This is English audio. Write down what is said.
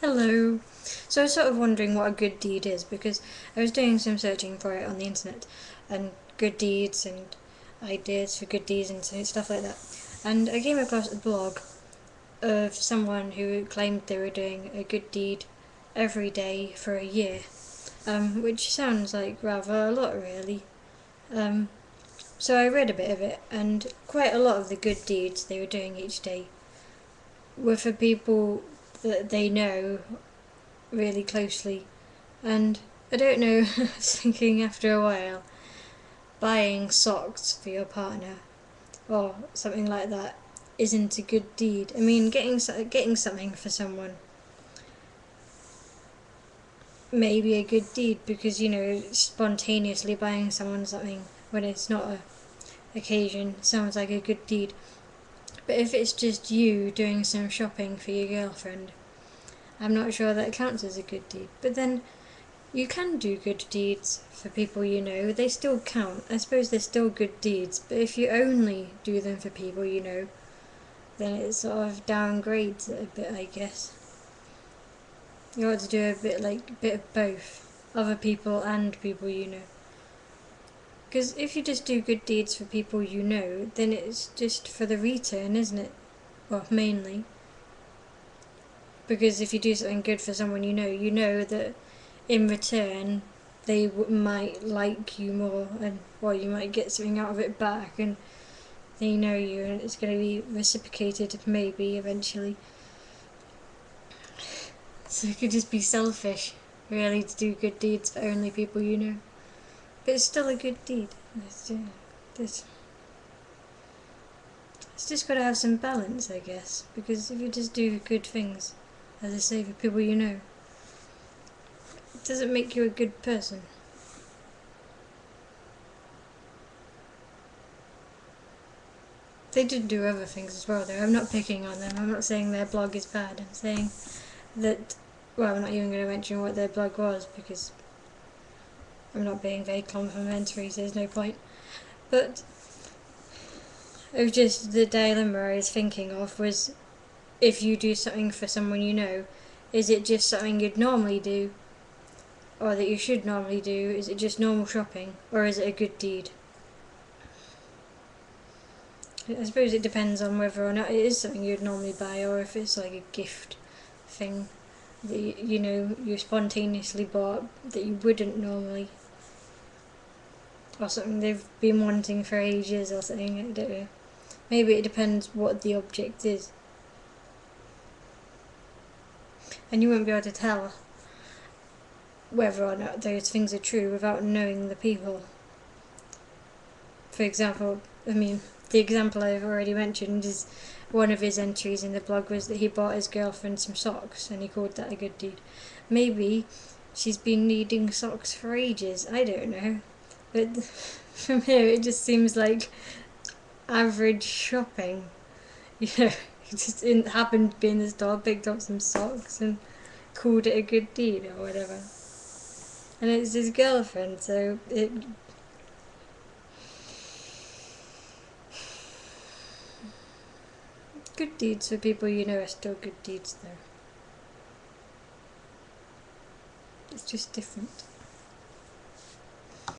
Hello. So I was sort of wondering what a good deed is because I was doing some searching for it on the internet and good deeds and ideas for good deeds and stuff like that. And I came across a blog of someone who claimed they were doing a good deed every day for a year, which sounds like rather a lot, really. Um, so I read a bit of it, and quite a lot of the good deeds they were doing each day were for people that they know really closely. And I don't know, I was thinking after a while, buying socks for your partner or something like that isn't a good deed. I mean, getting something for someone may be a good deed because spontaneously buying someone something when it's not a occasion sounds like a good deed. But if it's just you doing some shopping for your girlfriend, I'm not sure that counts as a good deed. But then you can do good deeds for people you know, they still count. I suppose they're still good deeds, but if you only do them for people you know, then it sort of downgrades it a bit, I guess. You ought to do a bit of both, other people and people you know. Because if you just do good deeds for people you know, then it's just for the return, isn't it? Well, mainly. Because if you do something good for someone you know that in return they might like you more, and well, you might get something out of it back, and they know you, and it's going to be reciprocated maybe eventually. So it could just be selfish, really, to do good deeds for only people you know. But it's still a good deed. It's just got to have some balance, I guess, because if you just do good things, as I say, for people you know, it doesn't make you a good person. They did do other things as well, though. I'm not picking on them. I'm not saying their blog is bad. I'm saying that, well, I'm not even going to mention what their blog was because I'm not being very complimentary, so there's no point. But it was just the dilemma I was thinking of was, if you do something for someone you know, is it just something you'd normally do, or that you should normally do? Is it just normal shopping, or is it a good deed? I suppose it depends on whether or not it is something you'd normally buy, or if it's like a gift thing that you spontaneously bought that you wouldn't normally, or something they've been wanting for ages or something. I don't know. Maybe it depends what the object is, and you won't be able to tell whether or not those things are true without knowing the people. For example, I mean, the example I've already mentioned is one of his entries in the blog was that he bought his girlfriend some socks and he called that a good deed. Maybe she's been needing socks for ages, I don't know. But from here it just seems like average shopping. You know, he just happened to be in the store, picked up some socks and called it a good deed or whatever. And it's his girlfriend, so good deeds for people you know are still good deeds though. It's just different.